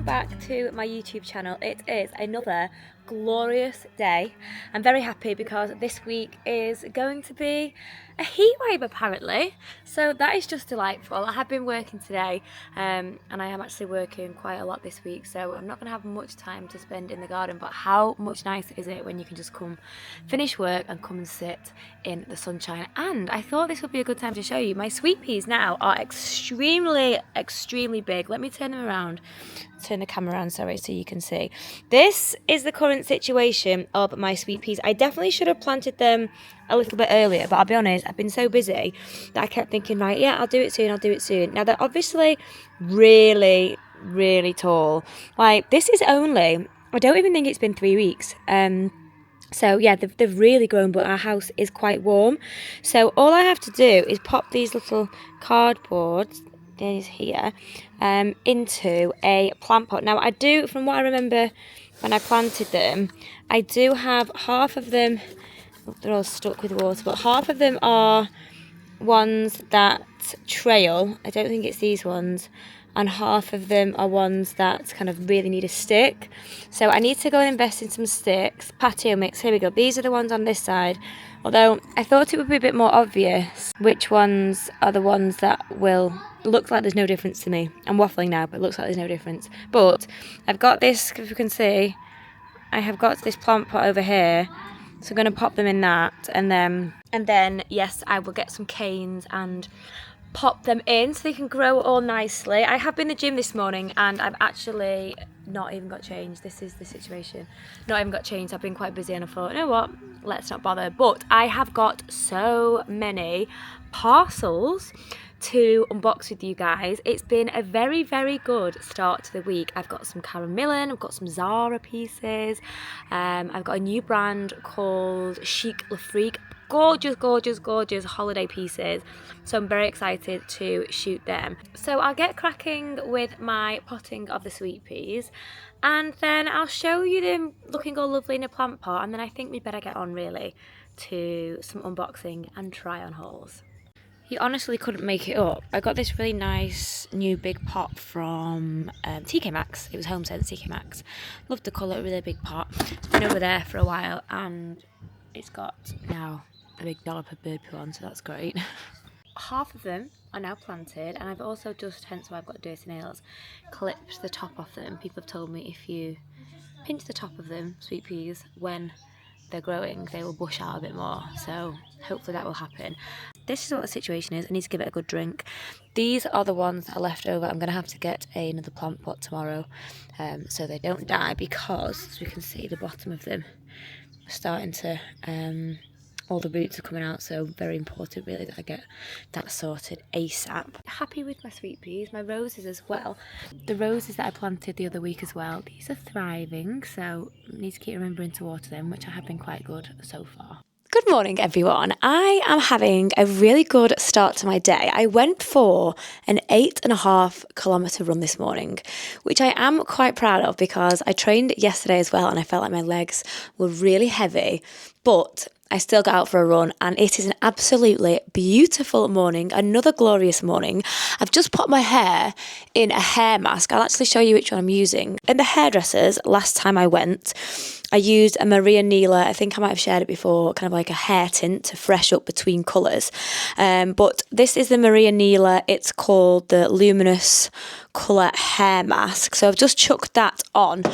back to my YouTube channel. It is another glorious day. I'm very happy because this week is going to be a heat wave apparently, so that is just delightful. I have been working today and I am actually working quite a lot this week, so I'm not going to have much time to spend in the garden, but how much nicer is it when you can just come finish work and come and sit in the sunshine. And I thought this would be a good time to show you my sweet peas now are extremely big. Let me turn them around, turn the camera around, sorry, so you can see. This is the current situation of my sweet peas. I definitely should have planted them a little bit earlier, but I'll be honest, I've been so busy that I kept thinking, right, yeah, I'll do it soon. Now they're obviously really tall. Like, this is only, I don't even think it's been 3 weeks. So yeah, they've really grown, but our house is quite warm. So all I have to do is pop these little cardboard these here into a plant pot. Now I do, from what I remember when I planted them, I do have half of them, they're all stuck with water, but half of them are ones that trail. I don't think it's these ones. And half of them are ones that kind of really need a stick. So I need to go and invest in some sticks. Patio mix, here we go. These are the ones on this side. Although I thought it would be a bit more obvious which ones are the ones that will, looks like there's no difference to me. I'm waffling now, but it looks like there's no difference. But I've got this, if you can see, I have got this plant pot over here. So I'm going to pop them in that. And then, yes, I will get some canes and pop them in so they can grow all nicely. I have been to the gym this morning and I've actually not even got changed. This is the situation. Not even got changed. I've been quite busy and I thought, you know what, let's not bother. But I have got so many parcels to unbox with you guys. It's been a very good start to the week. I've got some Millen, I've got some Zara pieces, I've got a new brand called Chique Frique. Gorgeous holiday pieces, so I'm very excited to shoot them. So I'll get cracking with my potting of the sweet peas and then I'll show you them looking all lovely in a plant pot, and then I think we'd better get on really to some unboxing and try on hauls. You honestly couldn't make it up. I got this really nice new big pot from TK Maxx. It was home sent TK Maxx. Loved the colour, really big pot. It's been over there for a while and it's got now a big dollop of bird poo on, so that's great. Half of them are now planted, and I've also just, hence why I've got dirty nails, clipped the top off them. People have told me if you pinch the top of them, sweet peas, when they're growing, they will bush out a bit more, so hopefully that will happen. This is what the situation is. I need to give it a good drink. These are the ones that are left over. I'm going to have to get another plant pot tomorrow so they don't die, because as we can see, the bottom of them are starting to all the roots are coming out, so very important really that I get that sorted ASAP. Happy with my sweet peas, my roses as well. The roses that I planted the other week as well, these are thriving, so I need to keep remembering to water them, which I have been quite good so far. Good morning everyone. I am having a really good start to my day. I went for an 8.5 kilometre run this morning, which I am quite proud of because I trained yesterday as well and I felt like my legs were really heavy, but I still got out for a run and it is an absolutely beautiful morning, another glorious morning. I've just put my hair in a hair mask. I'll actually show you which one I'm using. In the hairdressers, last time I went, I used a Maria Neela, I think I might have shared it before, kind of like a hair tint to fresh up between colours. But this is the Maria Neela, it's called the Luminous Colour Hair Mask. So I've just chucked that on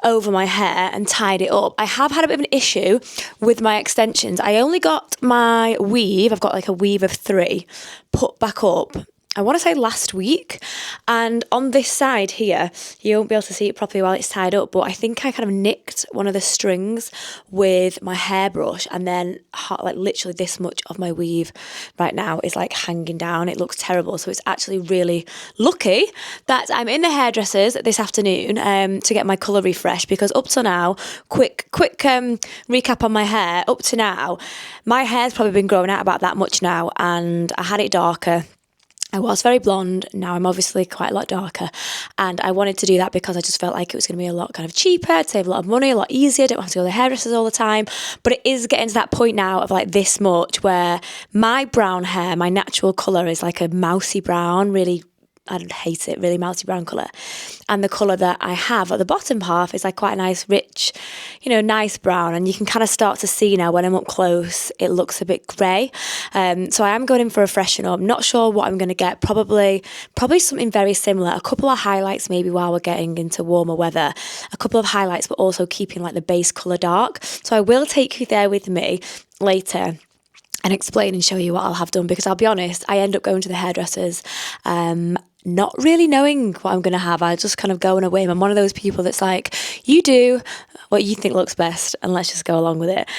over my hair and tied it up. I have had a bit of an issue with my extensions. I only got my weave, I've got like a weave of 3, put back up, I want to say last week, and on this side here, you won't be able to see it properly while it's tied up, but I think I kind of nicked one of the strings with my hairbrush, and then like literally this much of my weave right now is like hanging down. It looks terrible, so it's actually really lucky that I'm in the hairdressers this afternoon to get my colour refresh, because up to now, quick recap on my hair, up to now, my hair's probably been growing out about that much now, and I had it darker. I was very blonde, now I'm obviously quite a lot darker, and I wanted to do that because I just felt like it was going to be a lot kind of cheaper, I'd save a lot of money, a lot easier, don't have to go to the hairdressers all the time, but it is getting to that point now of like this much where my brown hair, my natural colour is like a mousy brown, really I'd hate it, really melty brown colour. And the colour that I have at the bottom half is like quite a nice, rich, nice brown. And you can kind of start to see now when I'm up close, it looks a bit grey. So I am going in for a freshen up. Not sure what I'm going to get. Probably something very similar. A couple of highlights maybe while we're getting into warmer weather. A couple of highlights, but also keeping like the base colour dark. So I will take you there with me later and explain and show you what I'll have done, because I'll be honest, I end up going to the hairdressers not really knowing what I'm going to have. I just kind of go on a whim. I'm one of those people that's like, you do what you think looks best and let's just go along with it.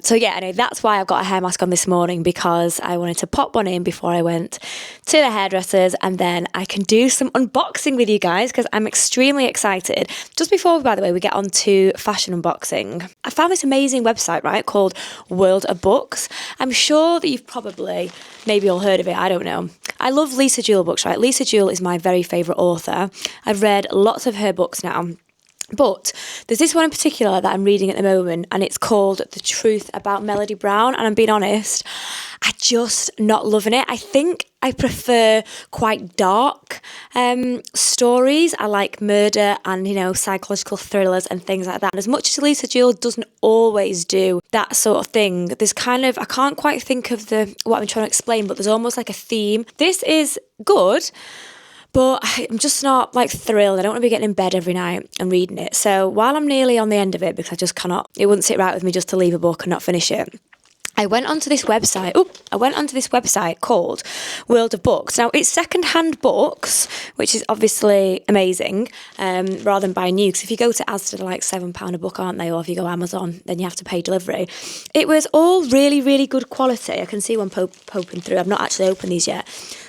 So yeah, anyway, that's why I've got a hair mask on this morning, because I wanted to pop one in before I went to the hairdressers, and then I can do some unboxing with you guys, because I'm extremely excited. Just before, by the way, we get on to fashion unboxing, I found this amazing website, right, called World of Books. I'm sure that you've probably maybe all heard of it, I don't know. I love Lisa Jewell books, right? Lisa Jewell is my very favourite author. I've read lots of her books now. But there's this one in particular that I'm reading at the moment, and it's called The Truth About Melody Brown. And I'm being honest, I'm just not loving it. I think I prefer quite dark stories. I like murder and, psychological thrillers and things like that. And as much as Lisa Jewell doesn't always do that sort of thing, there's kind of, I can't quite think of what I'm trying to explain, but there's almost like a theme. This is good, but I'm just not like thrilled. I don't want to be getting in bed every night and reading it. So while I'm nearly on the end of it, because I just cannot, it wouldn't sit right with me just to leave a book and not finish it, I went onto this website called World of Books. Now, it's second-hand books, which is obviously amazing, rather than buying new. Because if you go to Asda, they're like £7 a book, aren't they? Or if you go Amazon, then you have to pay delivery. It was all really, really good quality. I can see one poking through. I've not actually opened these yet.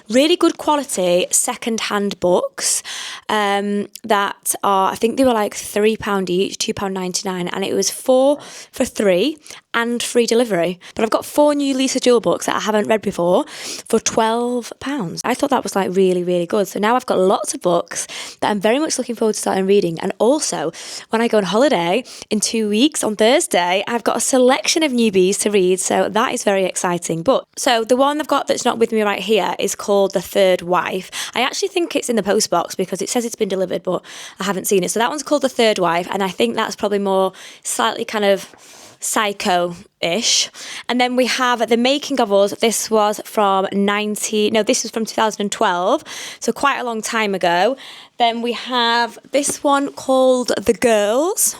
Really good quality second-hand books that are, I think they were like £3 each, £2.99, and it was 4 for 3 and free delivery. But I've got 4 new Lisa Jewell books that I haven't read before for £12. I thought that was like really, really good. So now I've got lots of books that I'm very much looking forward to starting reading. And also, when I go on holiday in 2 weeks on Thursday, I've got a selection of newbies to read. So that is very exciting. But so the one I've got that's not with me right here is called The Third Wife. I actually think it's in the post box because it says it's been delivered, but I haven't seen it. So that one's called The Third Wife. And I think that's probably more slightly kind of psycho-ish. And then we have The Making of Us. This was from 2012, so quite a long time ago. Then we have this one called The Girls.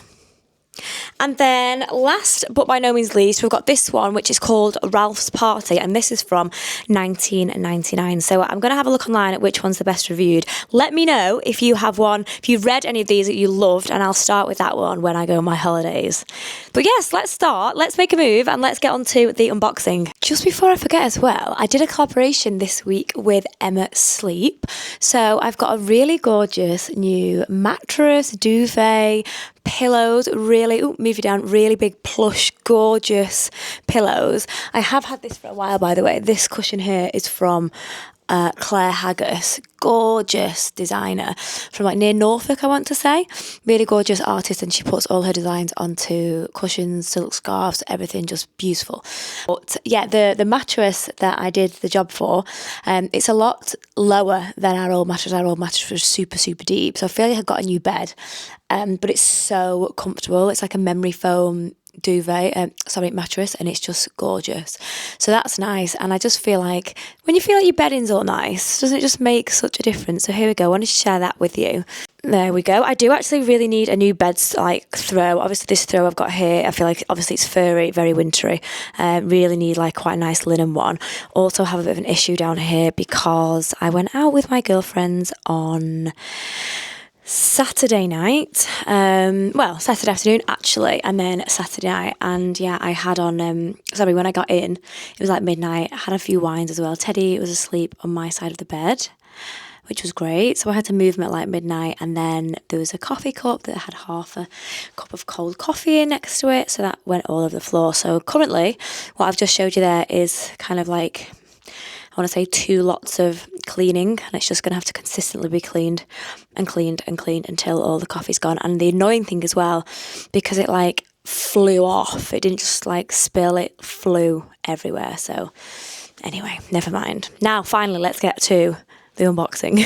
And then last but by no means least, we've got this one, which is called Ralph's Party, and this is from 1999. So I'm going to have a look online at which one's the best reviewed. Let me know if you have one, if you've read any of these that you loved, and I'll start with that one when I go on my holidays. But yes, let's start. Let's make a move and let's get on to the unboxing. Just before I forget as well, I did a collaboration this week with Emma Sleep. So I've got a really gorgeous new mattress, duvet, pillows, really big plush gorgeous pillows. I have had this for a while, by the way. This cushion here is from Claire Haggis, gorgeous designer from like near Norfolk, I want to say. Really gorgeous artist, and she puts all her designs onto cushions, silk scarves, everything, just beautiful. But yeah, the mattress that I did the job for, it's a lot lower than our old mattress. Our old mattress was super, super deep, so I feel like I got a new bed, but it's so comfortable. It's like a memory foam mattress, and it's just gorgeous. So that's nice, and I just feel like when you feel like your bedding's all nice, doesn't it just make such a difference? So here we go. I wanted to share that with you. There we go. I do actually really need a new bed like throw. Obviously this throw I've got here, I feel like obviously it's furry, very wintry. Really need like quite a nice linen one. Also have a bit of an issue down here because I went out with my girlfriends on Saturday night, Saturday afternoon actually, and then Saturday night, and yeah, I had on, when I got in, it was like midnight. I had a few wines as well. Teddy was asleep on my side of the bed, which was great, so I had to move him at like midnight, and then there was a coffee cup that had half a cup of cold coffee in next to it, so that went all over the floor. So currently, what I've just showed you there is kind of like, I want to say 2 lots of cleaning, and it's just going to have to consistently be cleaned and cleaned and cleaned until all the coffee's gone. And the annoying thing as well, because it like flew off, it didn't just like spill, it flew everywhere. So anyway, never mind. Now finally let's get to the unboxing.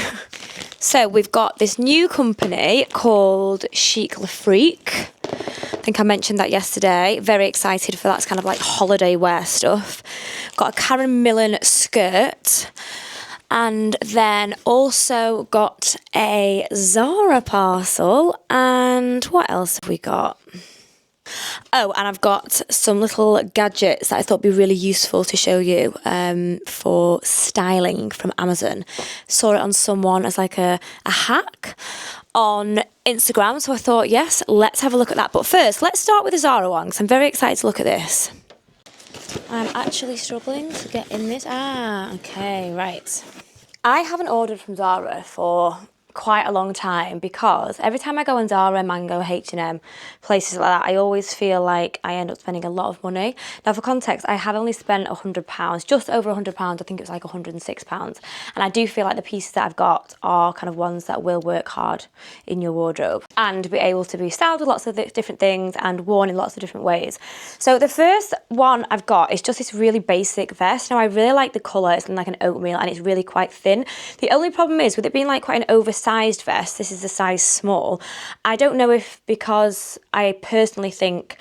So we've got this new company called Chique Frique. I think I mentioned that yesterday. Very excited for that. It's kind of like holiday wear stuff. Got a Karen Millen skirt. And then also got a Zara parcel. And what else have we got? Oh, and I've got some little gadgets that I thought would be really useful to show you for styling from Amazon. Saw it on someone as like a hack on Instagram. So I thought, yes, let's have a look at that. But first, let's start with the Zara one, because I'm very excited to look at this. I'm actually struggling to get in this. Okay, right. I haven't ordered from Zara for quite a long time, because every time I go on Zara, Mango, H&M, places like that, I always feel like I end up spending a lot of money. Now, for context, I have only spent £100, just over £100. I think it was like £106. And I do feel like the pieces that I've got are kind of ones that will work hard in your wardrobe and be able to be styled with lots of different things and worn in lots of different ways. So the first one I've got is just this really basic vest. Now, I really like the colour. It's like an oatmeal and it's really quite thin. The only problem is with it being like quite an oversized vest, this is a size small. I don't know if because I personally think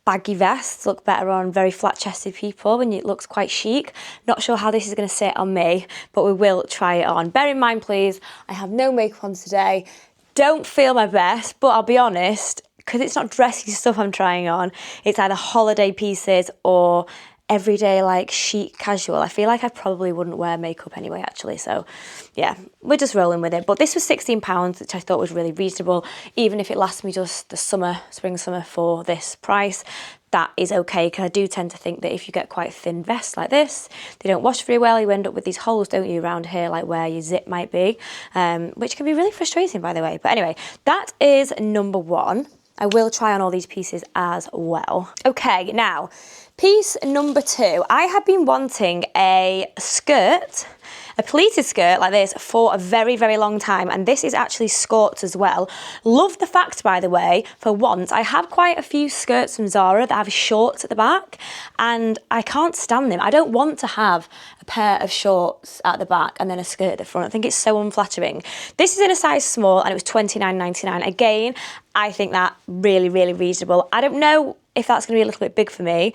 baggy vests look better on very flat-chested people when it looks quite chic. Not sure how this is going to sit on me, but we will try it on. Bear in mind, please, I have no makeup on today. Don't feel my best, but I'll be honest, because it's not dressy stuff I'm trying on, it's either holiday pieces or everyday like chic casual. I feel like I probably wouldn't wear makeup anyway, actually. So yeah, we're just rolling with it. But this was £16, which I thought was really reasonable. Even if it lasts me just the summer, spring, summer for this price, that is okay, because I do tend to think that if you get quite thin vests like this, they don't wash very well. You end up with these holes, don't you, around here, like where your zip might be, which can be really frustrating, by the way. But anyway, that is number one. I will try on all these pieces as well. Okay, now, piece number two. I have been wanting a skirt, a pleated skirt like this for a very, very long time. And this is actually skirts as well. Love the fact, by the way, for once, I have quite a few skirts from Zara that have shorts at the back and I can't stand them. I don't want to have a pair of shorts at the back and then a skirt at the front. I think it's so unflattering. This is in a size small and it was £29.99. Again, I think that really, really reasonable. I don't know if that's going to be a little bit big for me.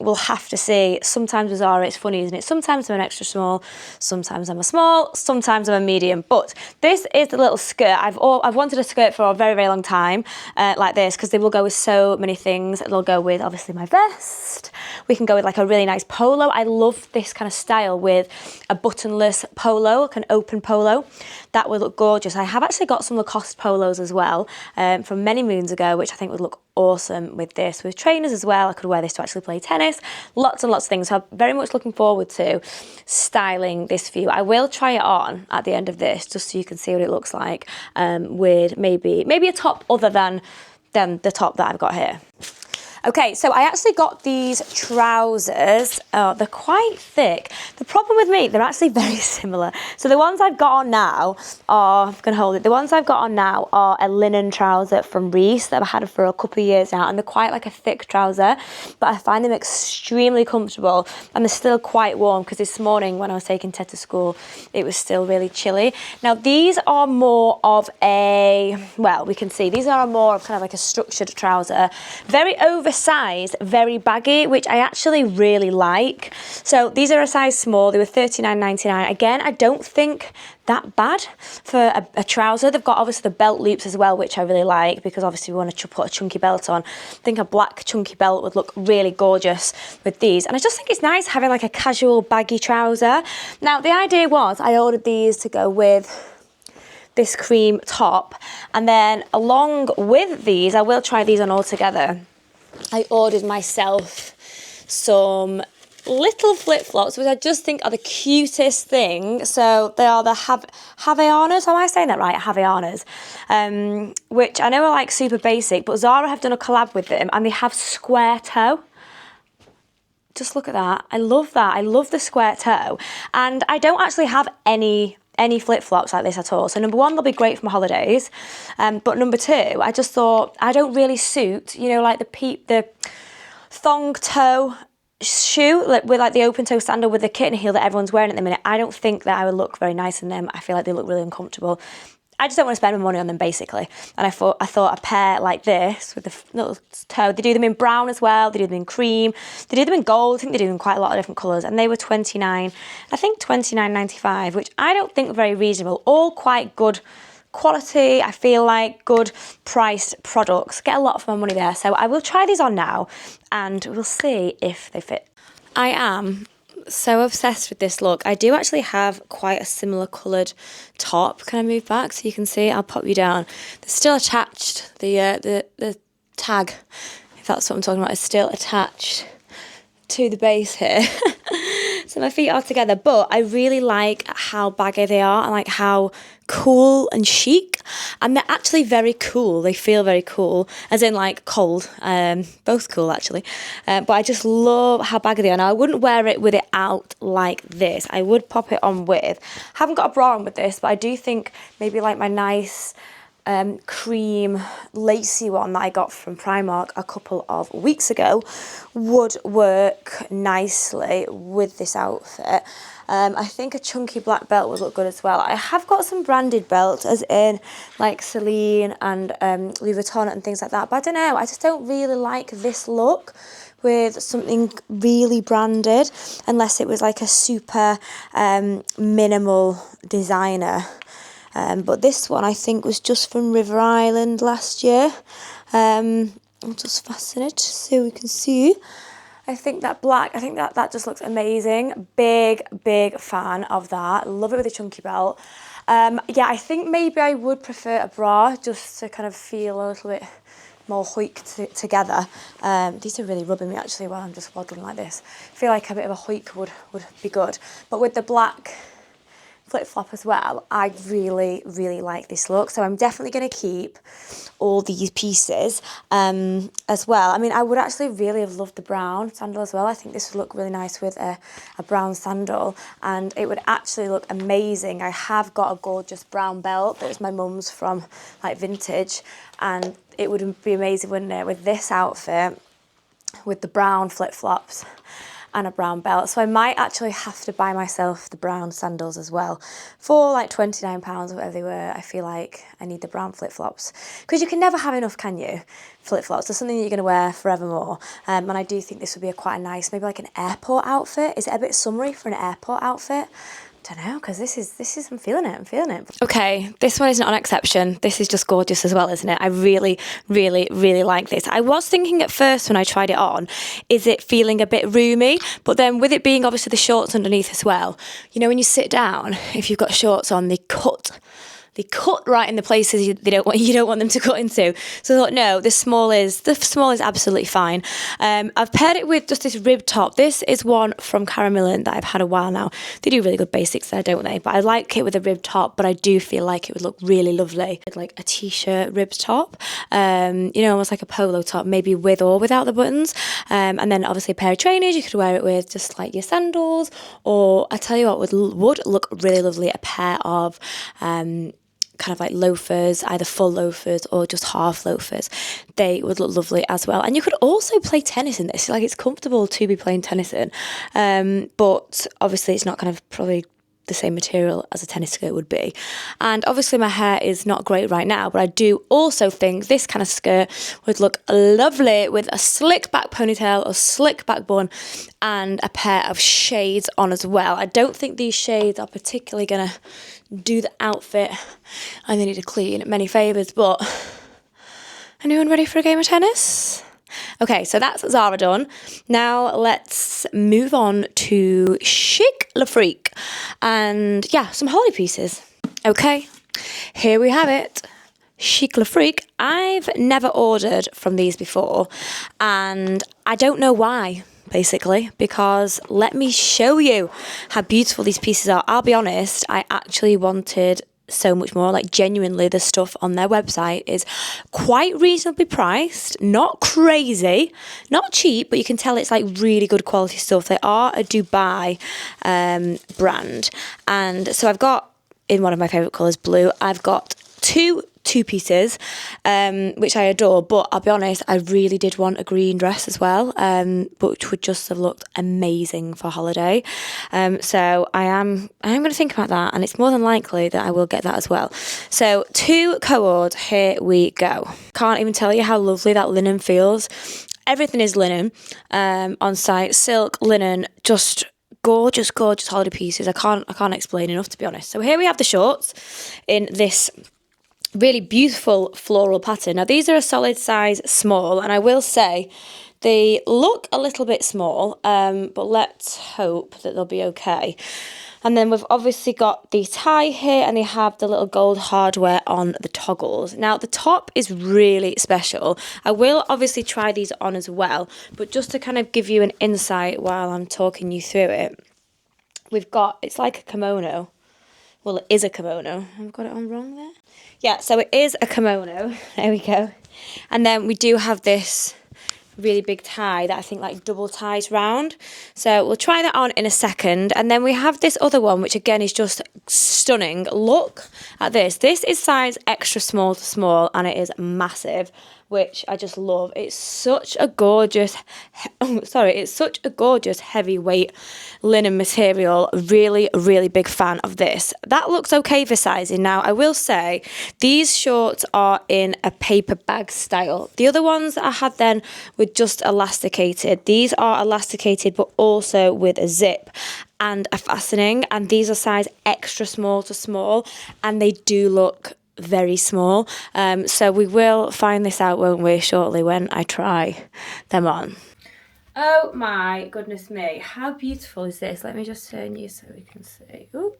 We'll have to see. Sometimes with Zara, it's funny, isn't it? Sometimes I'm an extra small, sometimes I'm a small, sometimes I'm a medium. But this is the little skirt. I've wanted a skirt for a very, very long time, like this, because they will go with so many things. It'll go with, obviously, my vest. We can go with like a really nice polo. I love this kind of style with a buttonless polo, like an open polo. That would look gorgeous. I have actually got some Lacoste polos as well from many moons ago, which I think would look awesome with this, with trainers as well. I could wear this to actually play tennis. Lots and lots of things. So I'm very much looking forward to styling this for you. I will try it on at the end of this, just so you can see what it looks like, with maybe a top other than the top that I've got here. Okay, so I actually got these trousers. They're quite thick. The problem with me, they're actually very similar. So the ones I've got on now are, I'm gonna hold it. The ones I've got on now are a linen trouser from Reiss that I've had for a couple of years now, and they're quite like a thick trouser, but I find them extremely comfortable, and they're still quite warm, because this morning when I was taking Ted to school, it was still really chilly. Now these are more of a, well, we can see, these are more of kind of like a structured trouser. Very oversized, very baggy, which I actually really like. So these are a size small. They were £39.99. Again, I don't think that bad for a trouser. They've got obviously the belt loops as well, which I really like, because obviously we want to put a chunky belt on. I think a black chunky belt would look really gorgeous with these. And I just think it's nice having like a casual baggy trouser. Now the idea was I ordered these to go with this cream top, and then along with these, I will try these on all together, I ordered myself some little flip-flops, which I just think are the cutest thing. So they are the Havaianas. Am I saying that right? Havaianas, which I know are like super basic, but Zara have done a collab with them and they have square toe. Just look at that. I love that. I love the square toe. And I don't actually have any flip-flops like this at all. So number one, they'll be great for my holidays. But number two, I just thought I don't really suit, you know, like the thong toe shoe with like the open toe sandal with the kitten heel that everyone's wearing at the minute, I don't think that I would look very nice in them. I feel like they look really uncomfortable. I just don't want to spend my money on them, basically. And I thought a pair like this with the little toe, they do them in brown as well, they do them in cream, they do them in gold, I think they do them in quite a lot of different colours, and they were $29.95, which I don't think were very reasonable. All quite good quality, I feel like, good priced products. Get a lot for my money there. So I will try these on now and we'll see if they fit. I am so obsessed with this look. I do actually have quite a similar coloured top. Can I move back so you can see? I'll pop you down. They're still attached. The tag, if that's what I'm talking about, is still attached to the base here. So my feet are together, but I really like how baggy they are and like how cool and chic, and they're actually very cool. They feel very cool, as in like cold, both cool actually, but I just love how baggy they are. Now I wouldn't wear it with it out like this. I would pop it on with, haven't got a bra on with this, but I do think maybe like my nice cream lacy one that I got from Primark a couple of weeks ago would work nicely with this outfit. I think a chunky black belt would look good as well. I have got some branded belts, as in like Celine and Louis Vuitton and things like that, but I don't know, I just don't really like this look with something really branded, unless it was like a super minimal designer. But this one I think was just from River Island last year. I'll just fasten it so we can see. I think that black, I think that just looks amazing. Big fan of that. Love it with a chunky belt. Yeah, I think maybe I would prefer a bra just to kind of feel a little bit more hoik together. These are really rubbing me actually while I'm just waddling like this. I feel like a bit of a hoik would be good. But with the black flip-flop as well, I really like this look, so I'm definitely going to keep all these pieces as well. I mean, I would actually really have loved the brown sandal as well. I think this would look really nice with a brown sandal, and it would actually look amazing. I have got a gorgeous brown belt that was my mum's from like vintage, and it would be amazing, wouldn't it, with this outfit with the brown flip-flops and a brown belt. So I might actually have to buy myself the brown sandals as well for like £29 or whatever they were. I feel like I need the brown flip-flops, because you can never have enough, can you? Flip-flops are something that you're going to wear forevermore, and I do think this would be quite a nice, maybe like an airport outfit. Is it a bit summery for an airport outfit? I don't know, because this is I'm feeling it. Okay, this one is not an exception. This is just gorgeous as well, isn't it? I really like this. I was thinking at first when I tried it on, is it feeling a bit roomy? But then with it being obviously the shorts underneath as well, you know, when you sit down, if you've got shorts on, they cut right in the places you don't want them to cut into. So I thought, no, the small is absolutely fine. I've paired it with just this rib top. This is one from Millen that I've had a while now. They do really good basics there, don't they? But I like it with a rib top, but I do feel like it would look really lovely with like a t-shirt rib top. You know, almost like a polo top, maybe with or without the buttons. And then obviously a pair of trainers. You could wear it with just like your sandals, or I tell you what would look really lovely, a pair of kind of like loafers, either full loafers or just half loafers. They would look lovely as well. And you could also play tennis in this. Like, it's comfortable to be playing tennis in, but obviously it's not kind of probably the same material as a tennis skirt would be. And obviously my hair is not great right now, but I do also think this kind of skirt would look lovely with a slick back ponytail or slick back bun and a pair of shades on as well. I don't think these shades are particularly gonna do the outfit and they need to clean many favours, but anyone ready for a game of tennis? Okay, so that's Zara done. Now let's move on to Chic Le Frique and yeah, some holiday pieces. Okay, here we have it. Chic Le Frique. I've never ordered from these before and I don't know why, basically, because let me show you how beautiful these pieces are. I'll be honest, I actually wanted so much more. Like, genuinely, the stuff on their website is quite reasonably priced, not crazy, not cheap, but you can tell it's like really good quality stuff. They are a Dubai brand, and so I've got, in one of my favorite colors, blue, I've got two two pieces, which I adore, but I'll be honest, I really did want a green dress as well, which would just have looked amazing for holiday. So I am going to think about that, and it's more than likely that I will get that as well. So 2 cord, here we go. Can't even tell you how lovely that linen feels. Everything is linen on site, silk, linen, just gorgeous, gorgeous holiday pieces. I can't explain enough, to be honest. So here we have the shorts in this really beautiful floral pattern. Now these are a solid size small, and I will say they look a little bit small, but let's hope that they'll be okay. And then we've obviously got the tie here, and they have the little gold hardware on the toggles. Now the top is really special. I will obviously try these on as well, but just to kind of give you an insight while I'm talking you through it, we've got, it's like a kimono. Well, it is a kimono. I've got it on wrong there. Yeah, so it is a kimono. There we go. And then we do have this really big tie that I think like double ties round. So we'll try that on in a second. And then we have this other one, which again is just stunning. Look at this. This is size extra small to small, and it is massive, which I just love. It's such a gorgeous, it's such a gorgeous heavyweight linen material. Really, really big fan of this. That looks okay for sizing. Now, I will say these shorts are in a paper bag style. The other ones that I had then were just elasticated. These are elasticated, but also with a zip and a fastening. And these are size extra small to small, and they do look very small. So we will find this out, won't we, shortly when I try them on. Oh my goodness me, how beautiful is this? Let me just turn you so we can see. Ooh,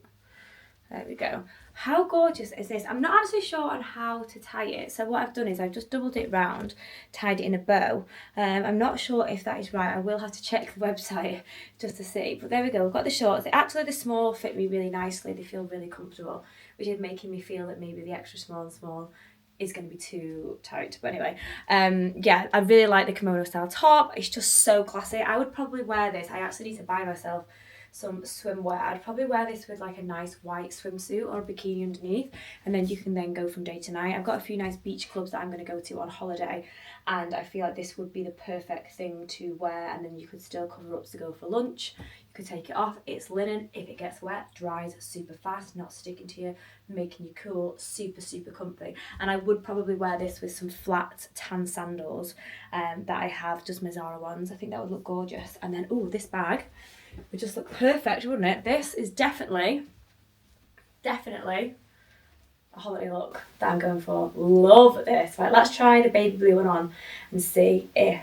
there we go. How gorgeous is this? I'm not actually sure on how to tie it. So what I've done is I've just doubled it round, tied it in a bow. I'm not sure if that is right. I will have to check the website just to see. But there we go, we've got the shorts. Actually, the small fit me really nicely. They feel really comfortable, which is making me feel that maybe the extra small and small is going to be too tight. But anyway, yeah, I really like the kimono style top. It's just so classy. I would probably wear this. I actually need to buy myself some swimwear. I'd probably wear this with like a nice white swimsuit or a bikini underneath, and then you can then go from day to night. I've got a few nice beach clubs that I'm going to go to on holiday, and I feel like this would be the perfect thing to wear, and then you could still cover up to go for lunch. You could take it off. It's linen. If it gets wet, dries super fast, not sticking to you, making you cool, super, super comfy. And I would probably wear this with some flat tan sandals that I have, just my Zara ones. I think that would look gorgeous. And then, oh, this bag would just look perfect, wouldn't it? This is definitely a holiday look that I'm going for. Love this. Right, let's try the baby blue one on and see if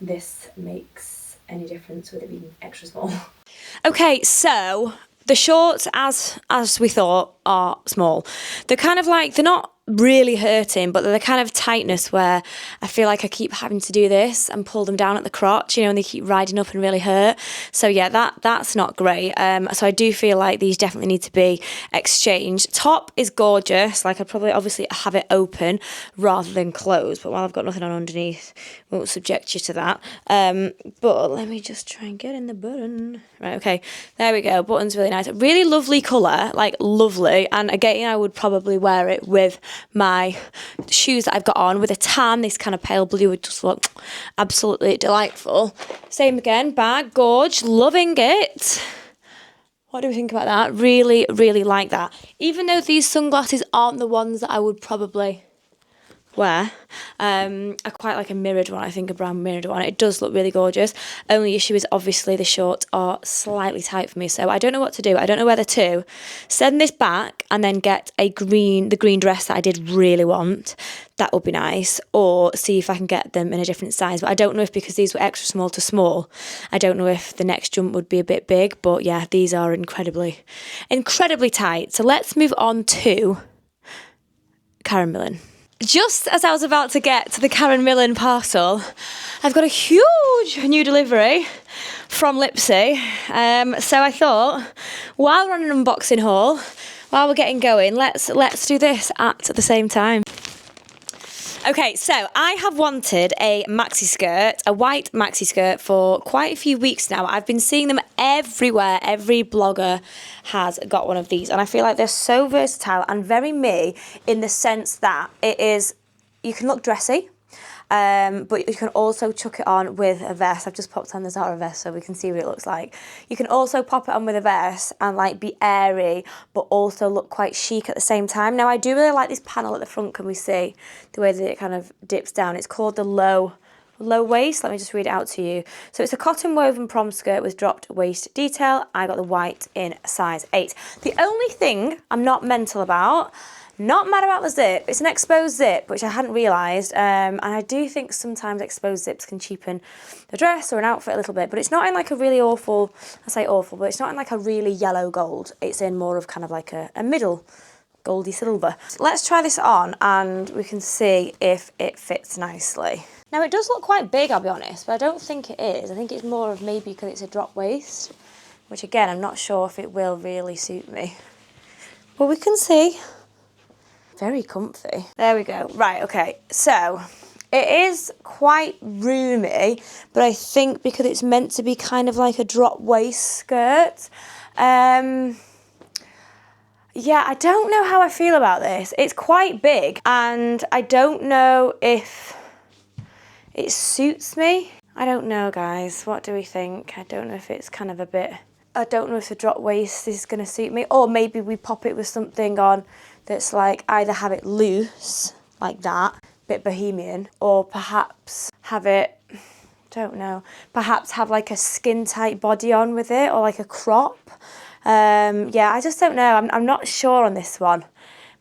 this makes any difference with it being extra small. Okay, so the shorts, as we thought, are small. They're kind of like, they're not really hurting, but they're the kind of tightness where I feel like I keep having to do this and pull them down at the crotch, you know, and they keep riding up and really hurt. So yeah, that's not great. So I do feel like these definitely need to be exchanged. Top is gorgeous. Like I'd probably obviously have it open rather than closed, but while I've got nothing on underneath, won't subject you to that. But let me just try and get in the button. Right, okay, there we go. Button's really nice. Really lovely colour, like lovely. And again, I would probably wear it with my shoes that I've got on with a tan. This kind of pale blue would just look absolutely delightful. Same again, bag, gorge, loving it. What do we think about that? Really, really like that. Even though these sunglasses aren't the ones that I would probably wear, I quite like a mirrored one. I think a brown mirrored one. It does look really gorgeous. Only issue is obviously the shorts are slightly tight for me, so I don't know what to do. I don't know whether to send this back and then get the green dress that I did really want. That would be nice, or see if I can get them in a different size. But I don't know if, because these were extra small to small, I don't know if the next jump would be a bit big. But yeah, these are incredibly tight. So let's move on to Karen Millen. Just as I was about to get to the Karen Millen parcel, I've got a huge new delivery from Lipsy. So I thought, while we're on an unboxing haul, while we're getting going, let's do this at the same time. Okay, so I have wanted a maxi skirt, a white maxi skirt for quite a few weeks now. I've been seeing them everywhere. Every blogger has got one of these, and I feel like they're so versatile and very me in the sense that it is, you can look dressy, but you can also chuck it on with a vest. I've just popped on the Zara vest so we can see what it looks like. You can also pop it on with a vest and like be airy, but also look quite chic at the same time. Now I do really like this panel at the front. Can we see the way that it kind of dips down? It's called the low waist. Let me just read it out to you. So it's a cotton woven prom skirt with dropped waist detail. I got the white in size 8. The only thing I'm not mental about, not mad about the zip. It's an exposed zip, which I hadn't realised. And I do think sometimes exposed zips can cheapen the dress or an outfit a little bit. But it's not in like a really awful, I say awful, but it's not in like a really yellow gold. It's in more of kind of like a middle goldy silver. So let's try this on and we can see if it fits nicely. Now it does look quite big, I'll be honest, but I don't think it is. I think it's more of maybe because it's a drop waist, which again, I'm not sure if it will really suit me. But we can see. Very comfy. There we go. Right, okay. So it is quite roomy, but I think because it's meant to be kind of like a drop waist skirt. Yeah, I don't know how I feel about this. It's quite big and I don't know if it suits me. I don't know, guys. What do we think? I don't know if it's kind of a bit, I don't know if the drop waist is going to suit me, or maybe we pop it with something on that's like either have it loose like that, bit bohemian, or perhaps have it, don't know, perhaps have like a skin tight body on with it, or like a crop. Yeah, I just don't know. I'm not sure on this one.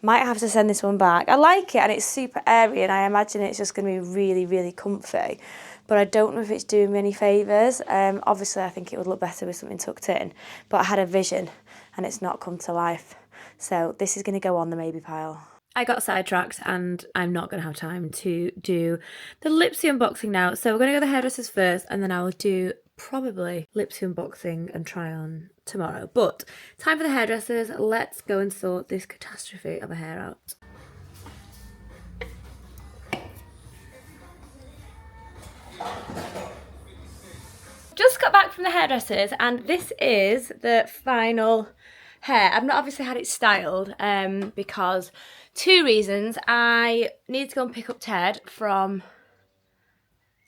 Might have to send this one back. I like it and it's super airy and I imagine it's just going to be really, really comfy. But I don't know if it's doing me any favours. Obviously, I think it would look better with something tucked in. But I had a vision and it's not come to life. So this is going to go on the maybe pile. I got sidetracked and I'm not going to have time to do the Lipsy unboxing now. So we're going to go to the hairdressers first and then I will do probably Lipsy unboxing and try on tomorrow. But time for the hairdressers. Let's go and sort this catastrophe of a hair out. Just got back from the hairdressers and this is the final hair. I've not obviously had it styled because 2 reasons. I need to go and pick up Ted from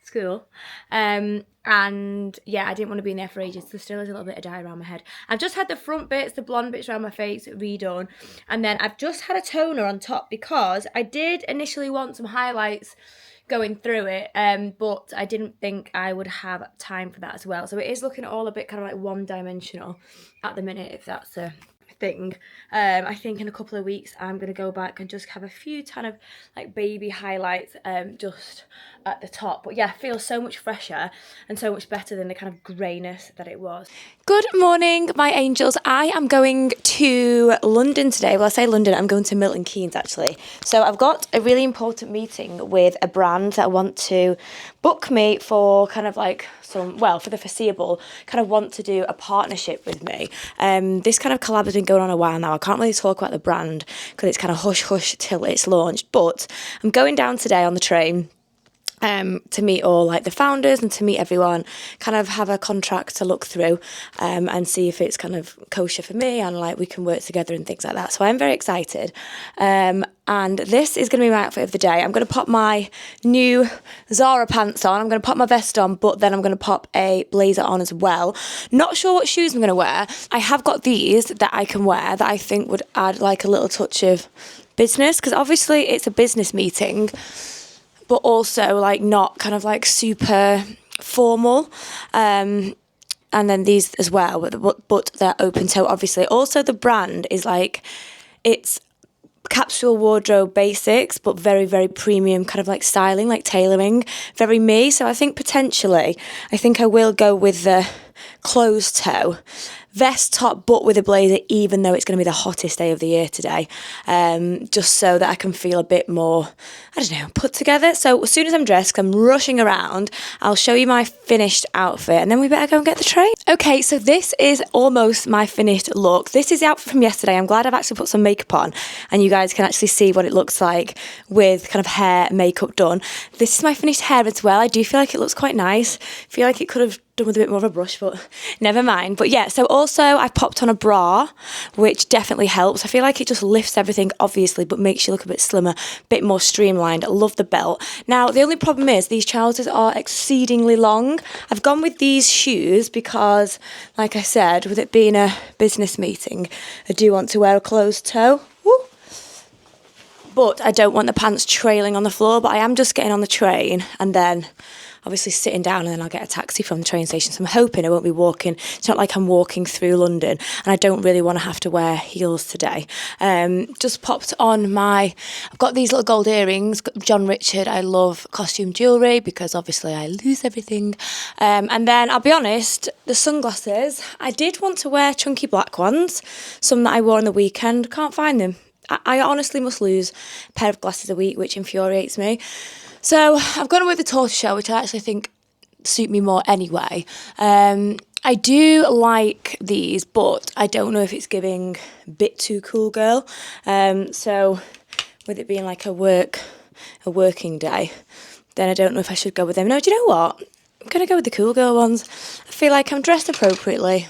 school and yeah, I didn't want to be in there for ages. There still is a little bit of dye around my head. I've just had the front bits, the blonde bits around my face redone, and then I've just had a toner on top because I did initially want some highlights going through it, but I didn't think I would have time for that as well. So it is looking all a bit kind of like one-dimensional at the minute, if that's a thing. I think in a couple of weeks I'm going to go back and just have a few kind of like baby highlights just at the top. But yeah, feels so much fresher and so much better than the kind of greyness that it was. Good morning, my angels. I am going to London today. Well, I say London, I'm going to Milton Keynes actually. So I've got a really important meeting with a brand that want to book me for kind of like some, well, for the foreseeable, kind of want to do a partnership with me. This kind of collab has been going on a while now. I can't really talk about the brand because it's kind of hush hush till it's launched, but I'm going down today on the train to meet all like the founders and to meet everyone, kind of have a contract to look through and see if it's kind of kosher for me and like we can work together and things like that. So I'm very excited. And this is going to be my outfit of the day. I'm going to pop my new Zara pants on. I'm going to pop my vest on, but then I'm going to pop a blazer on as well. Not sure what shoes I'm going to wear. I have got these that I can wear that I think would add like a little touch of business, because obviously it's a business meeting, but also like not kind of like super formal. And then these as well, but they're open toe obviously. Also the brand is like, it's capsule wardrobe basics, but very, very premium kind of like styling, like tailoring, very me. So I think potentially, I think I will go with the closed toe. vest top but with a blazer, even though it's going to be the hottest day of the year today, just so that I can feel a bit more, I don't know, put together. So as soon as I'm dressed, 'cause I'm rushing around, I'll show you my finished outfit and then we better go and get the train. Okay, so this is almost my finished look. This is the outfit from yesterday. I'm glad I've actually put some makeup on and you guys can actually see what it looks like with kind of hair, makeup done. This is my finished hair as well. I do feel like it looks quite nice. I feel like it could have done with a bit more of a brush, but never mind. But yeah, so also I popped on a bra, which definitely helps. I feel like it just lifts everything, obviously, but makes you look a bit slimmer, a bit more streamlined. I love the belt. Now, the only problem is these trousers are exceedingly long. I've gone with these shoes because, like I said, with it being a business meeting, I do want to wear a closed toe. Woo. But I don't want the pants trailing on the floor, but I am just getting on the train and then obviously sitting down and then I'll get a taxi from the train station. So I'm hoping I won't be walking. It's not like I'm walking through London and I don't really want to have to wear heels today. Just popped on I've got these little gold earrings. John Richard, I love costume jewellery because obviously I lose everything. And then I'll be honest, the sunglasses, I did want to wear chunky black ones, some that I wore on the weekend. Can't find them. I honestly must lose a pair of glasses a week, which infuriates me. So I've gone with the tortoiseshell, which I actually think suit me more anyway. I do like these, but I don't know if it's giving a bit too cool girl. So with it being like a working day, then I don't know if I should go with them. No, do you know what? I'm going to go with the cool girl ones. I feel like I'm dressed appropriately.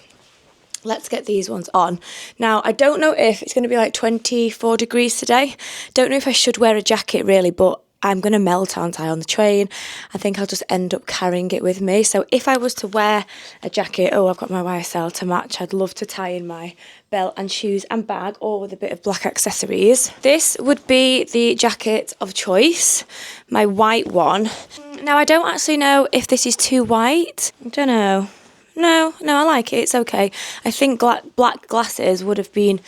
Let's get these ones on. Now, I don't know if it's going to be like 24 degrees today. Don't know if I should wear a jacket really, but I'm going to melt, aren't I, on the train? I think I'll just end up carrying it with me. So if I was to wear a jacket, I've got my YSL to match. I'd love to tie in my belt and shoes and bag, or with a bit of black accessories. This would be the jacket of choice, my white one. Now, I don't actually know if this is too white. I don't know. No, I like it. It's okay. I think black glasses would have been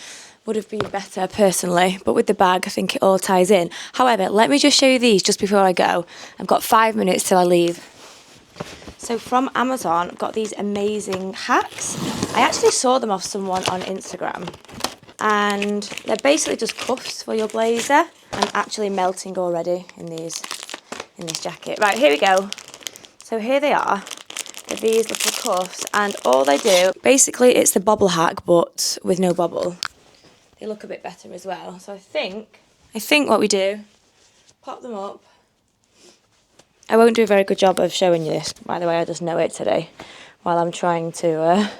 better personally, but with the bag I think it all ties in. However, let me just show you these just before I go. I've got 5 minutes till I leave. So from Amazon, I've got these amazing hats. I actually saw them off someone on Instagram and they're basically just cuffs for your blazer. I'm actually melting already in this jacket. Right, here we go. So here they are. They're these little cuffs and all they do, basically it's the bobble hack but with no bobble. They look a bit better as well. So I think what we do, pop them up. I won't do a very good job of showing you this, by the way, I just know it today while I'm trying to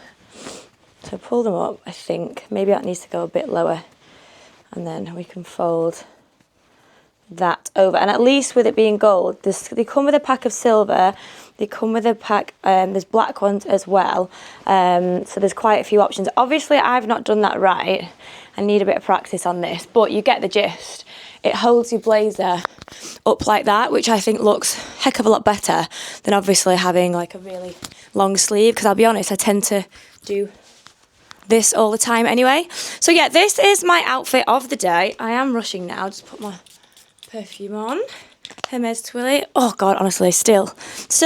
pull them up. I think maybe that needs to go a bit lower and then we can fold that over. And at least with it being gold, they come with a pack of silver, they come with a pack, there's black ones as well, so there's quite a few options. Obviously I've not done that right, I need a bit of practice on this, but you get the gist. It holds your blazer up like that, which I think looks a heck of a lot better than obviously having like a really long sleeve, because I'll be honest, I tend to do this all the time anyway. So yeah, this is my outfit of the day. I am rushing now, just put my perfume on. Hermes Twilly. Oh god, honestly, still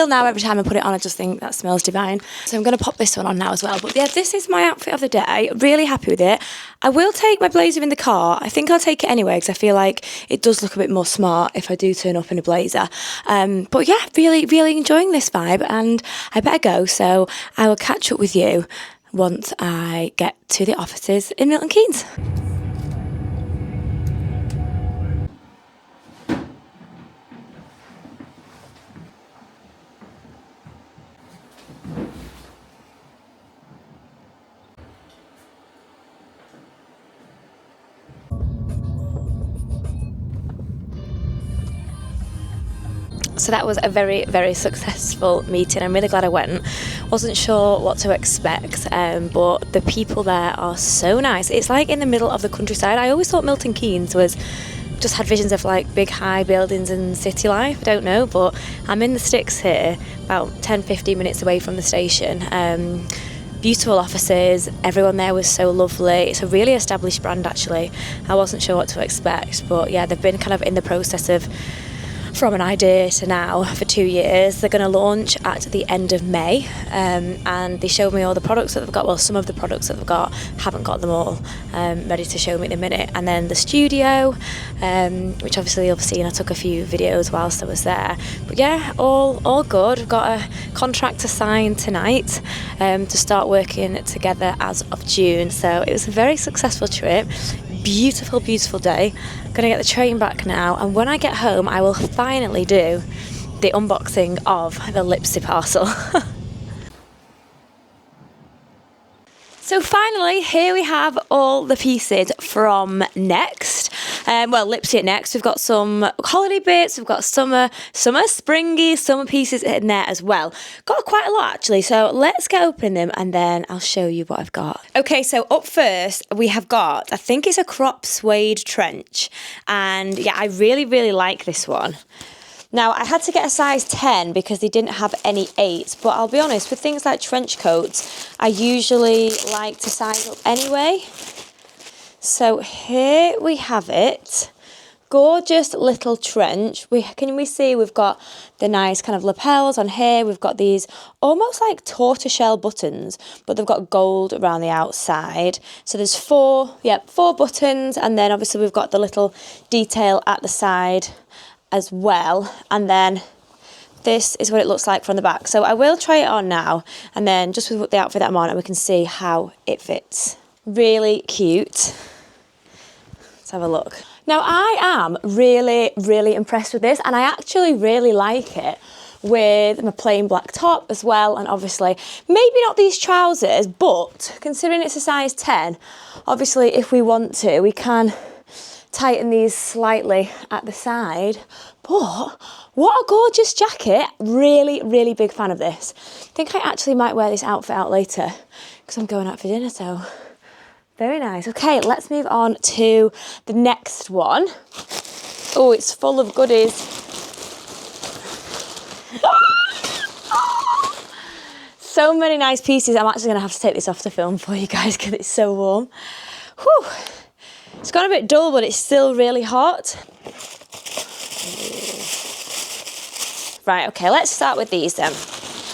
now every time I put it on I just think that smells divine. So I'm going to pop this one on now as well. But yeah, this is my outfit of the day. Really happy with it. I will take my blazer in the car. I think I'll take it anyway because I feel like it does look a bit more smart if I do turn up in a blazer. But yeah, really enjoying this vibe and I better go. So I will catch up with you once I get to the offices in Milton Keynes. So that was a very successful meeting. I'm really glad I went. Wasn't sure what to expect, but the people there are so nice. It's like in the middle of the countryside. I always thought Milton Keynes just had visions of like big high buildings and city life. I don't know, but I'm in the sticks here, about 10-15 minutes away from the station. Beautiful offices, everyone there was so lovely. It's a really established brand actually. I wasn't sure what to expect, but yeah, they've been kind of in the process of from an idea to now for 2 years. They're going to launch at the end of May, and they showed me all the products that they've got. Well, some of the products that they've got, haven't got them all ready to show me at the minute. And then the studio, which obviously you'll have seen, I took a few videos whilst I was there. But yeah, all good. We've got a contract to sign tonight to start working together as of June. So it was a very successful trip. Beautiful, beautiful day. I'm gonna get the train back now, and when I get home I will finally do the unboxing of the Lipsy parcel. So finally, here we have all the pieces from Next. Well, Lipsy at Next. We've got some holiday bits, we've got summer springy, summer pieces in there as well. Got quite a lot actually, so let's get opening them and then I'll show you what I've got. Okay, so up first we have got, I think it's a crop suede trench, and yeah, I really, really like this one. Now, I had to get a size 10 because they didn't have any 8s, but I'll be honest, with things like trench coats, I usually like to size up anyway. So here we have it. Gorgeous little trench. Can we see we've got the nice kind of lapels on here. We've got these almost like tortoiseshell buttons, but they've got gold around the outside. So there's four buttons, and then obviously we've got the little detail at the side as well, and then this is what it looks like from the back. So I will try it on now, and then just with the outfit that I'm on, and we can see how it fits. Really cute. Let's have a look. Now I am really, really impressed with this, and I actually really like it with my plain black top as well, and obviously maybe not these trousers, but considering it's a size 10, obviously if we want to, we can tighten these slightly at the side. But what a gorgeous jacket. Really, really big fan of this. I think I actually might wear this outfit out later because I'm going out for dinner, so very nice. Okay, let's move on to the next one. Oh, it's full of goodies. So many nice pieces. I'm actually going to have to take this off to film for you guys because it's so warm. Whew. It's gone a bit dull, but it's still really hot. Right, okay, let's start with these then.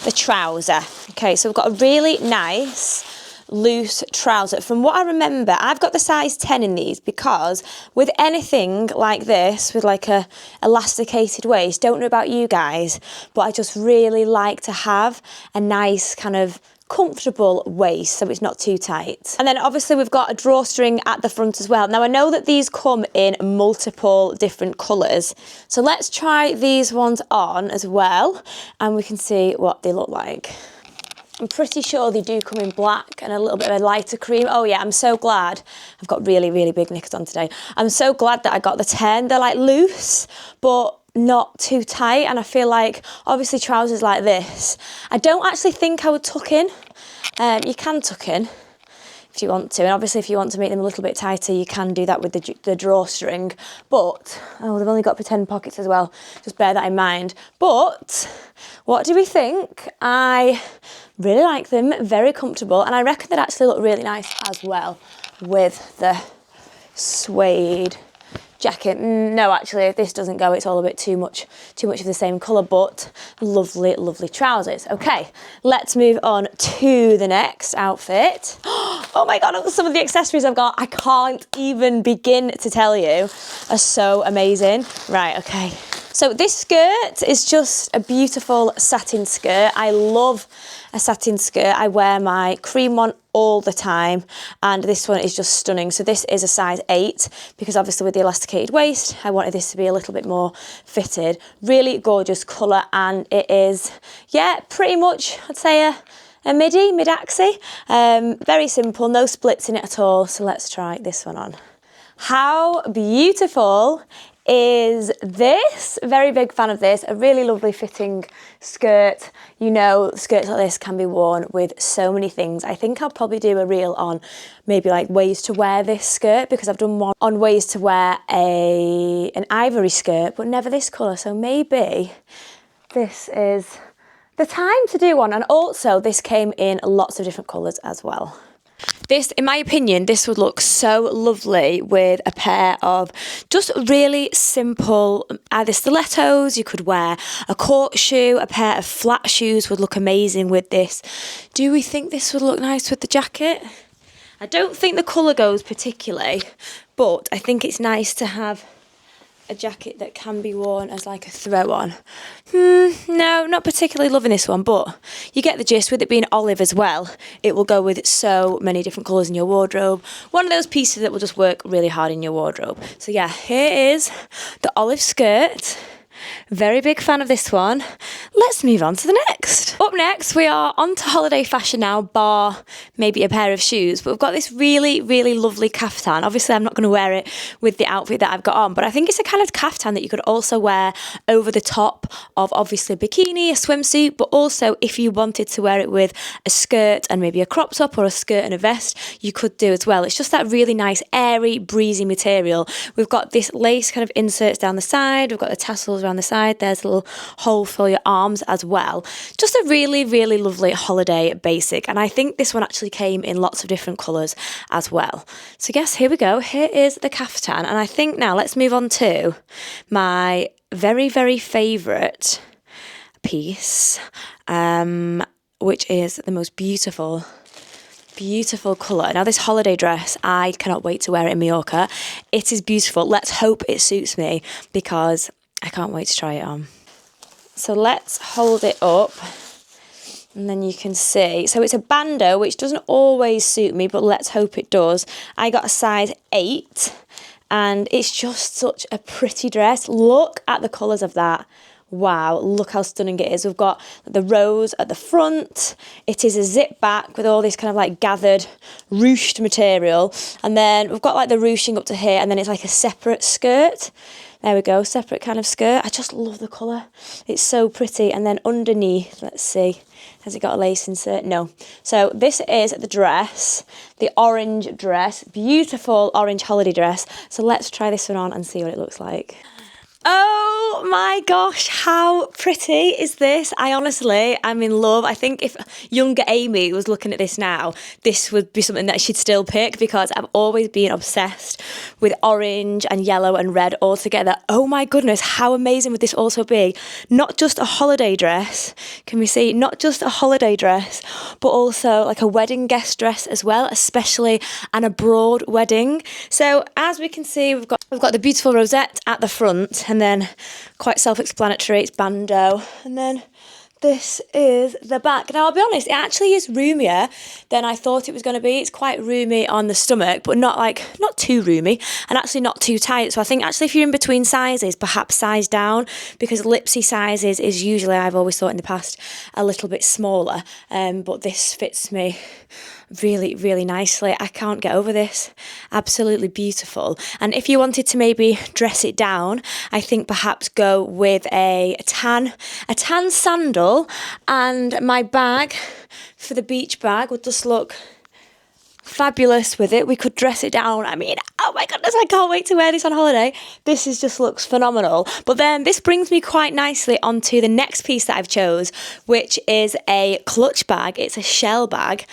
The trouser. Okay, so we've got a really nice loose trouser. From what I remember, I've got the size 10 in these because with anything like this, with like a elasticated waist, don't know about you guys, but I just really like to have a nice kind of comfortable waist so it's not too tight. And then obviously we've got a drawstring at the front as well. Now I know that these come in multiple different colours, so let's try these ones on as well and we can see what they look like. I'm pretty sure they do come in black and a little bit of a lighter cream. Oh yeah, I'm so glad. I've got really, really big knickers on today. I'm so glad that I got the 10. They're like loose, but not too tight, and I feel like obviously trousers like this, I don't actually think I would tuck in. You can tuck in if you want to, and obviously if you want to make them a little bit tighter, you can do that with the drawstring, but oh, they've only got pretend pockets as well, just bear that in mind. But what do we think? I really like them, very comfortable, and I reckon they'd actually look really nice as well with the suede jacket. No, actually this doesn't go, it's all a bit too much of the same colour, but lovely, lovely trousers. Okay, let's move on to the next outfit. Oh my god, some of the accessories I've got, I can't even begin to tell you, are so amazing. Right, okay. So this skirt is just a beautiful satin skirt. I love a satin skirt. I wear my cream one all the time, and this one is just stunning. So this is a size 8 because obviously with the elasticated waist, I wanted this to be a little bit more fitted. Really gorgeous colour, and it is, yeah, pretty much, I'd say a mid-axi. Very simple, no splits in it at all. So let's try this one on. How beautiful is this? Very big fan of this. A really lovely fitting skirt. You know, skirts like this can be worn with so many things. I think I'll probably do a reel on maybe like ways to wear this skirt, because I've done one on ways to wear an ivory skirt, but never this colour. So maybe this is the time to do one. And also this came in lots of different colours as well. This, in my opinion, this would look so lovely with a pair of just really simple, either stilettos, you could wear a court shoe, a pair of flat shoes would look amazing with this. Do we think this would look nice with the jacket? I don't think the colour goes particularly, but I think it's nice to have a jacket that can be worn as like a throw on. No, not particularly loving this one, but you get the gist. With it being olive as well, it will go with so many different colours in your wardrobe. One of those pieces that will just work really hard in your wardrobe. So yeah, here is the olive skirt. Very big fan of this one. Let's move on to the next. Up next, we are on to holiday fashion now, bar maybe a pair of shoes. But we've got this really, really lovely caftan. Obviously, I'm not going to wear it with the outfit that I've got on, but I think it's a kind of caftan that you could also wear over the top of obviously a bikini, a swimsuit, but also if you wanted to wear it with a skirt and maybe a crop top or a skirt and a vest, you could do as well. It's just that really nice, airy, breezy material. We've got this lace kind of inserts down the side. We've got the tassels around the side. There's a little hole for your arms as well. Just a really, really lovely holiday basic. And I think this one actually came in lots of different colours as well. So yes, here we go. Here is the caftan. And I think now let's move on to my very, very favourite piece, which is the most beautiful colour. Now this holiday dress, I cannot wait to wear it in Mallorca. It is beautiful. Let's hope it suits me because I can't wait to try it on. So let's hold it up and then you can see. So it's a bandeau, which doesn't always suit me, but let's hope it does. I got a size 8 and it's just such a pretty dress. Look at the colours of that. Wow, look how stunning it is. We've got the rose at the front. It is a zip back with all this kind of like gathered ruched material. And then we've got like the ruching up to here and then it's like a separate skirt. There we go, separate kind of skirt. I just love the colour. It's so pretty. And then underneath, let's see, has it got a lace insert? No. So this is the dress, the orange dress, beautiful orange holiday dress. So let's try this one on and see what it looks like. Oh my gosh, how pretty is this? I'm in love. I think if younger Amy was looking at this now, this would be something that she'd still pick because I've always been obsessed with orange and yellow and red all together. Oh my goodness, how amazing would this also be? Not just a holiday dress, can we see? Not just a holiday dress, but also like a wedding guest dress as well, especially an abroad wedding. So as we can see, we've got the beautiful rosette at the front, and then quite self-explanatory, it's bandeau, and then this is the back. Now I'll be honest, it actually is roomier than I thought it was going to be. It's quite roomy on the stomach, but not too roomy, and actually not too tight. So I think actually if you're in between sizes, perhaps size down, because Lipsy sizes is usually, I've always thought in the past, a little bit smaller, but this fits me really, really nicely. I can't get over this. Absolutely beautiful. And if you wanted to maybe dress it down, I think perhaps go with a tan sandal, and my bag for the beach bag would just look fabulous with it. We could dress it down. I mean, oh my goodness, I can't wait to wear this on holiday. This just looks phenomenal. But then this brings me quite nicely onto the next piece that I've chose, which is a clutch bag. It's a shell bag.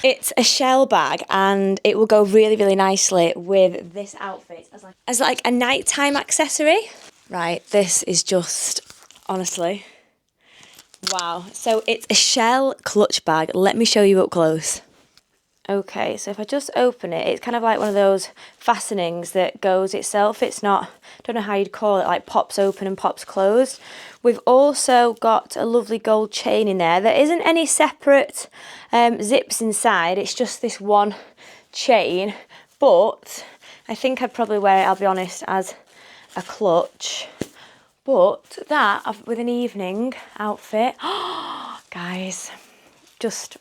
And it will go really, really nicely with this outfit as like a nighttime accessory. Right, this is just, honestly, wow. So it's a shell clutch bag. Let me show you up close. Okay, so if I just open it, it's kind of like one of those fastenings that goes itself. It's not, I don't know how you'd call it, like pops open and pops closed. We've also got a lovely gold chain in there. There isn't any separate zips inside. It's just this one chain. But I think I'd probably wear it, I'll be honest, as a clutch. But that, with an evening outfit, guys, just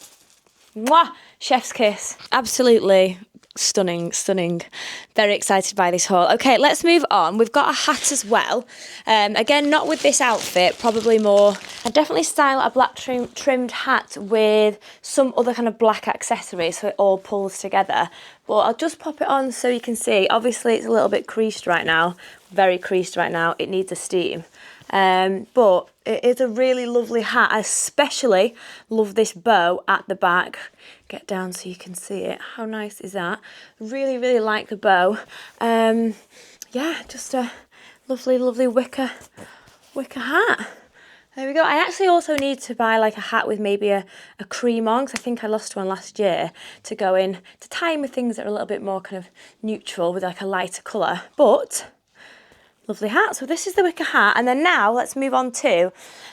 mwah, chef's kiss. Absolutely stunning. Very excited by this haul. Okay, let's move on. We've got a hat as well. Again, not with this outfit, probably more. I'd definitely style a black trimmed hat with some other kind of black accessories so it all pulls together. But I'll just pop it on so you can see. Obviously, it's a little bit creased right now. Very creased right now. It needs a steam. But it is a really lovely hat. I especially love this bow at the back. Get down so you can see it. How nice is that? Really, really like the bow. Yeah, just a lovely, lovely wicker hat. There we go. I actually also need to buy like a hat with maybe a cream on, because I think I lost one last year, to go in to tie in with things that are a little bit more kind of neutral with like a lighter colour. But lovely hat. So this is the wicker hat. And then now let's move on to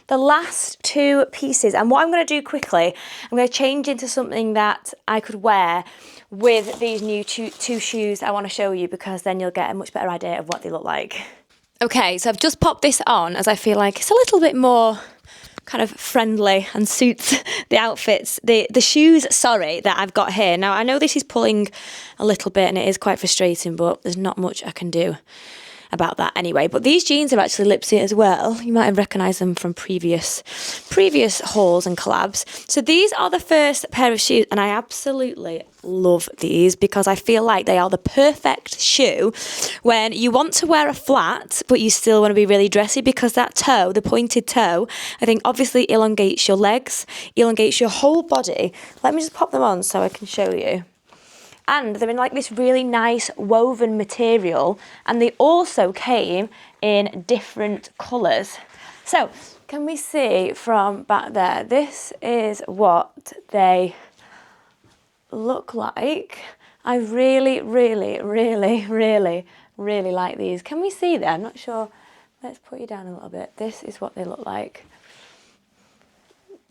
the last two pieces. And what I'm going to do quickly, I'm going to change into something that I could wear with these new two shoes I want to show you, because then you'll get a much better idea of what they look like. Okay, so I've just popped this on as I feel like it's a little bit more kind of friendly and suits the outfits, the shoes, sorry, that I've got here. Now, I know this is pulling a little bit and it is quite frustrating, but there's not much I can do about that anyway. But these jeans are actually Lipsy as well. You might have recognised them from previous hauls and collabs. So these are the first pair of shoes, and I absolutely love these because I feel like they are the perfect shoe when you want to wear a flat but you still want to be really dressy, because that toe, the pointed toe, I think obviously elongates your legs, elongates your whole body. Let me just pop them on so I can show you. And they're in like this really nice woven material, and they also came in different colours. So can we see from back there, this is what they look like. I really, really, really, really, really like these. Can we see them? I'm not sure. Let's put you down a little bit. This is what they look like.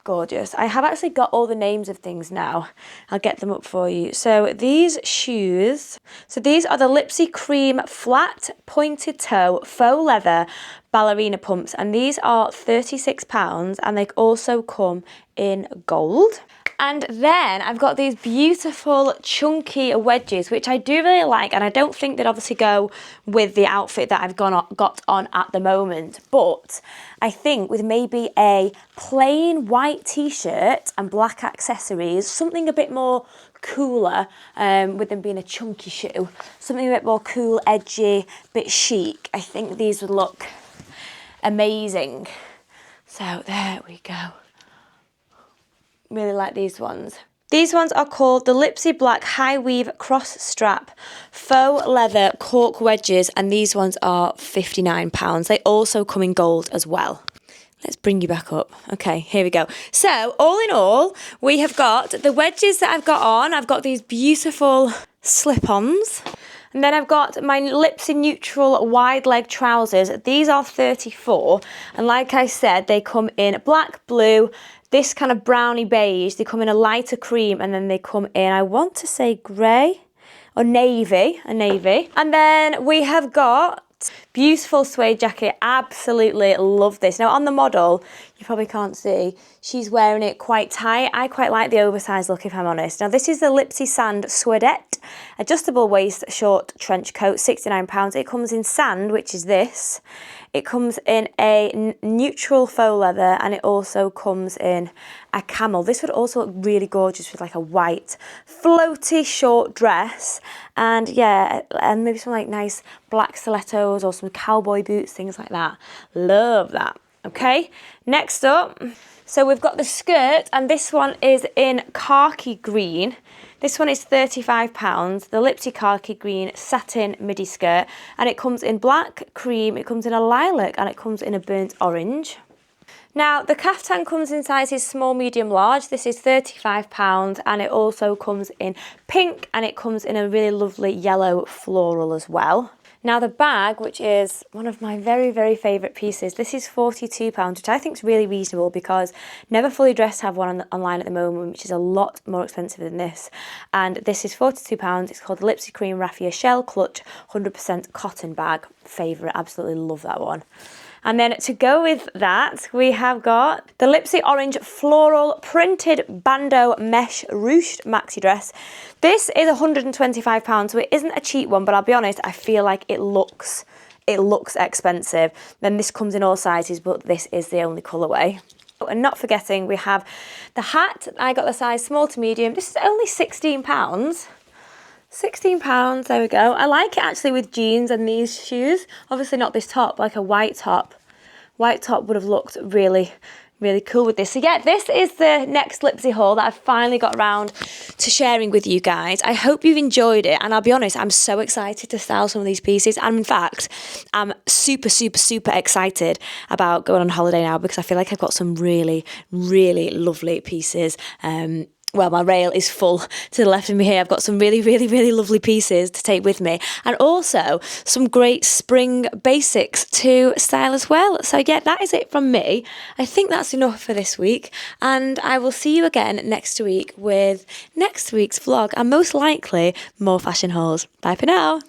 Gorgeous. I have actually got all the names of things now. I'll get them up for you. So these shoes, so these are the Lipsy Cream Flat Pointed Toe Faux Leather Ballerina Pumps, and these are £36, and they also come in gold. And then I've got these beautiful chunky wedges, which I do really like, and I don't think they'd obviously go with the outfit that I've got on at the moment. But I think with maybe a plain white t-shirt and black accessories, something a bit more cooler, with them being a chunky shoe, something a bit more cool, edgy, bit chic, I think these would look amazing. So there we go. Really like these ones. These ones are called the Lipsy Black High Weave Cross Strap Faux Leather Cork Wedges, and these ones are £59. They also come in gold as well. Let's bring you back up. Okay, here we go. So all in all, we have got the wedges that I've got on. I've got these beautiful slip-ons. And then I've got my Lipsy Neutral wide leg trousers. These are £34. And like I said, they come in black, blue, this kind of browny beige. They come in a lighter cream, and then they come in, I want to say grey or navy, a navy. And then we have got beautiful suede jacket. Absolutely love this. Now on the model, you probably can't see, she's wearing it quite tight. I quite like the oversized look, if I'm honest. Now this is the Lipsy Sand Suedette adjustable waist short trench coat, £69. It comes in sand, which is this. It comes in a neutral faux leather, and it also comes in a camel. This would also look really gorgeous with like a white floaty short dress, and yeah, and maybe some like nice black stilettos or some cowboy boots, things like that. Love that. Okay, next up, so we've got the skirt, and this one is in khaki green. This one is £35, the Lipsy khaki green satin midi skirt, and it comes in black, cream, it comes in a lilac, and it comes in a burnt orange. Now, the caftan comes in sizes small, medium, large. This is £35, and it also comes in pink, and it comes in a really lovely yellow floral as well. Now the bag, which is one of my very, very favourite pieces, this is £42, which I think is really reasonable because Never Fully Dressed have one online at the moment, which is a lot more expensive than this. And this is £42. It's called the Lipsy Cream Raffia Shell Clutch 100% cotton bag. Favourite, absolutely love that one. And then to go with that, we have got the Lipsy Orange Floral Printed Bandeau Mesh Ruched Maxi Dress. This is £125, so it isn't a cheap one, but I'll be honest, I feel like it looks expensive. Then this comes in all sizes, but this is the only colourway. And not forgetting, we have the hat. I got the size small to medium. This is only £16. £16, there we go. I like it actually with jeans and these shoes. Obviously not this top, like a white top white top would have looked really cool with this. So yeah, this is the next Lipsy haul that I've finally got around to sharing with you guys. I hope you've enjoyed it, and I'll be honest, I'm so excited to style some of these pieces, and in fact, I'm super excited about going on holiday now, because I feel like I've got some really lovely pieces. Well, my rail is full to the left of me here. I've got some really lovely pieces to take with me, and also some great spring basics to style as well. So yeah, that is it from me. I think that's enough for this week, and I will see you again next week with next week's vlog, and most likely more fashion hauls. Bye for now.